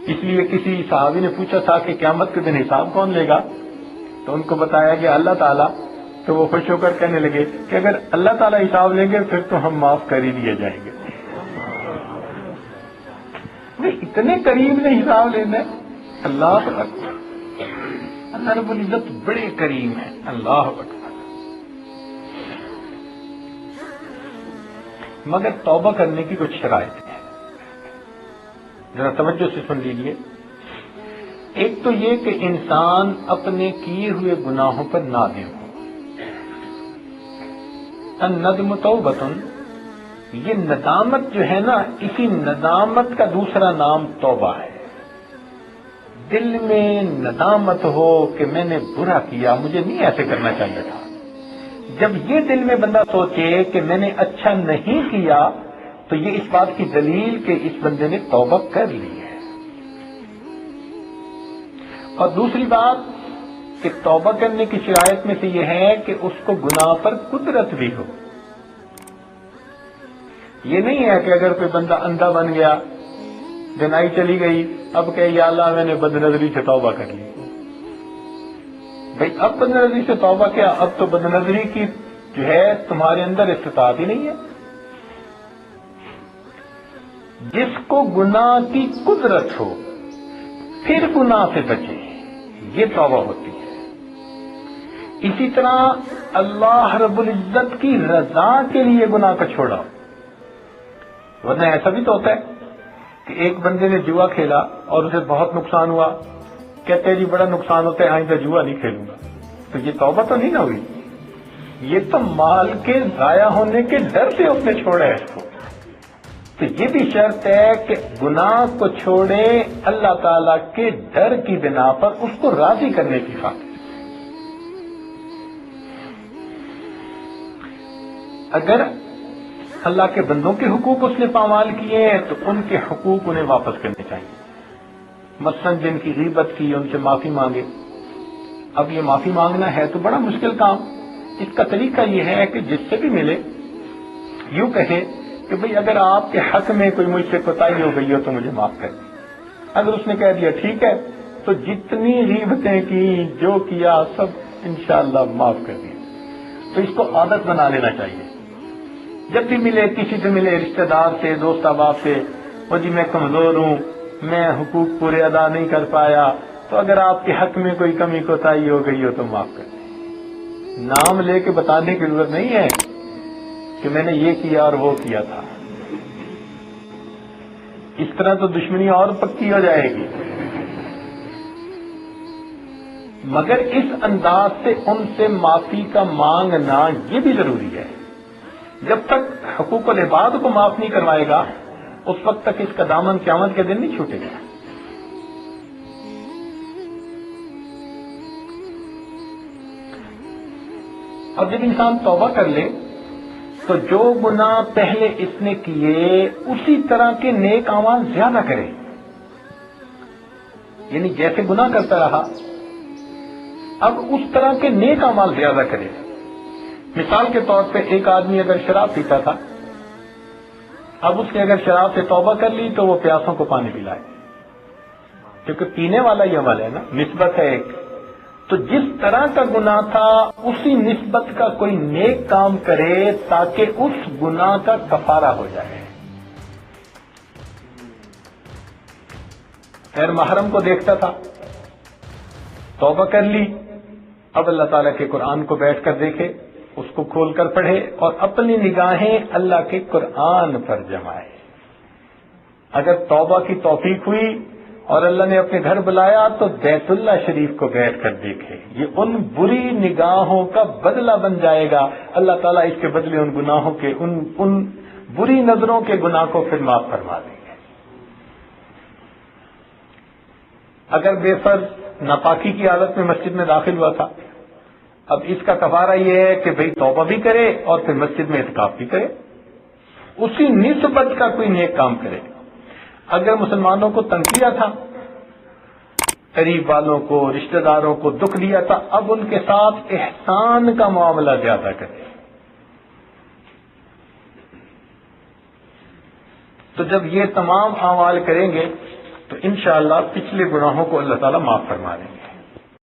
اس لیے کسی صحابی نے پوچھا تھا کہ قیامت کے دن حساب کون لے گا، تو ان کو بتایا کہ اللہ تعالیٰ، تو وہ خوش ہو کر کہنے لگے کہ اگر اللہ تعالیٰ حساب لیں گے پھر تو ہم معاف کر ہی دیے جائیں گے۔ اتنے قریب نے حساب لینا ہے، اللہ اکبر۔ اللہ رب العزت بڑے کریم ہیں، اللہ اکبر۔ مگر توبہ کرنے کی کچھ شرائط ہیں، ذرا توجہ سے سن لیجیے۔ ایک تو یہ کہ انسان اپنے کیے ہوئے گناہوں پر نادم ہو۔ الندم توبۃ، یہ ندامت جو ہے نا، اسی ندامت کا دوسرا نام توبہ ہے۔ دل میں ندامت ہو کہ میں نے برا کیا، مجھے نہیں ایسے کرنا چاہیے تھا۔ جب یہ دل میں بندہ سوچے کہ میں نے اچھا نہیں کیا، تو یہ اس بات کی دلیل کہ اس بندے نے توبہ کر لی ہے۔ اور دوسری بات کہ توبہ کرنے کی شرائط میں سے یہ ہے کہ اس کو گناہ پر قدرت بھی ہو۔ یہ نہیں ہے کہ اگر کوئی بندہ اندھا بن گیا، بینائی چلی گئی، اب کہ یا اللہ میں نے بد نظری سے توبہ کر لی۔ بھئی اب بد نظری سے توبہ کیا، اب تو بد نظری کی جو ہے تمہارے اندر استطاعت ہی نہیں ہے۔ جس کو گناہ کی قدرت ہو پھر گناہ سے بچے، یہ توبہ ہوتی ہے۔ اسی طرح اللہ رب العزت کی رضا کے لیے گناہ کو چھوڑا، ورنہ ایسا بھی تو ہوتا ہے کہ ایک بندے نے جوا کھیلا اور اسے بہت نقصان ہوا، کہتے ہیں جی بڑا نقصان ہوتا ہے، آئندہ جوا نہیں کھیلوں گا، تو یہ توبہ تو نہیں نہ ہوئی، یہ تو مال کے ضائع ہونے کے ڈر سے اس نے چھوڑا ہے اس کو۔ تو یہ بھی شرط ہے کہ گناہ کو چھوڑے اللہ تعالی کے ڈر کی بنا پر، اس کو راضی کرنے کی خاطر۔ اگر اللہ کے بندوں کے حقوق اس نے پامال کیے ہیں تو ان کے حقوق انہیں واپس کرنے چاہیے۔ مثلا جن کی غیبت کی ان سے معافی مانگے۔ اب یہ معافی مانگنا ہے تو بڑا مشکل کام، اس کا طریقہ یہ ہے کہ جس سے بھی ملے یوں کہے کہ بھئی اگر آپ کے حق میں کوئی مجھ سے کوتاہی ہو گئی ہو تو مجھے معاف کر دیں۔ اگر اس نے کہہ دیا ٹھیک ہے، تو جتنی غیبتیں کی، جو کیا، سب انشاءاللہ معاف کر دیں۔ تو اس کو عادت بنا لینا چاہیے۔ جب بھی ملے، کسی سے ملے، رشتہ دار سے، دوست احباب سے، وہ جی میں کمزور ہوں، میں حقوق پورے ادا نہیں کر پایا، تو اگر آپ کے حق میں کوئی کمی کوتاہی ہو گئی ہو تو معاف کر دیں۔ نام لے کے بتانے کی ضرورت نہیں ہے کہ میں نے یہ کیا اور وہ کیا تھا، اس طرح تو دشمنی اور پکی ہو جائے گی۔ مگر اس انداز سے ان سے معافی کا مانگنا یہ بھی ضروری ہے۔ جب تک حقوق العباد کو معاف نہیں کروائے گا، اس وقت تک اس کا دامن قیامت کے دن نہیں چھوٹے گا۔ اور جب انسان توبہ کر لے تو جو گناہ پہلے اس نے کیے اسی طرح کے نیک اعمال زیادہ کرے، یعنی جیسے گناہ کرتا رہا اب اس طرح کے نیک اعمال زیادہ کرے۔ مثال کے طور پہ ایک آدمی اگر شراب پیتا تھا، اب اس نے اگر شراب سے توبہ کر لی تو وہ پیاسوں کو پانی پلائے، کیونکہ پینے والا یہ عمل ہے نا، نسبت ہے ایک۔ تو جس طرح کا گناہ تھا اسی نسبت کا کوئی نیک کام کرے تاکہ اس گناہ کا کفارہ ہو جائے۔ غیر محرم کو دیکھتا تھا، توبہ کر لی، اب اللہ تعالیٰ کے قرآن کو بیٹھ کر دیکھے، اس کو کھول کر پڑھے اور اپنی نگاہیں اللہ کے قرآن پر جمائے۔ اگر توبہ کی توفیق ہوئی اور اللہ نے اپنے گھر بلایا تو بیت اللہ شریف کو بیٹھ کر دیکھے، یہ ان بری نگاہوں کا بدلہ بن جائے گا۔ اللہ تعالیٰ اس کے بدلے ان گناہوں کے، ان بری نظروں کے گناہ کو پھر معاف فرما دیں گے۔ اگر بے فرض ناپاکی کی حالت میں مسجد میں داخل ہوا تھا، اب اس کا کفارہ یہ ہے کہ بھئی توبہ بھی کرے اور پھر مسجد میں اعتکاف بھی کرے، اسی نسبت کا کوئی نیک کام کرے۔ اگر مسلمانوں کو تنگ کیا تھا، قریب والوں کو، رشتہ داروں کو دکھ دیا تھا، اب ان کے ساتھ احسان کا معاملہ زیادہ کرے۔ تو جب یہ تمام اعمال کریں گے تو انشاءاللہ پچھلے گناہوں کو اللہ تعالیٰ معاف فرما دیں گے.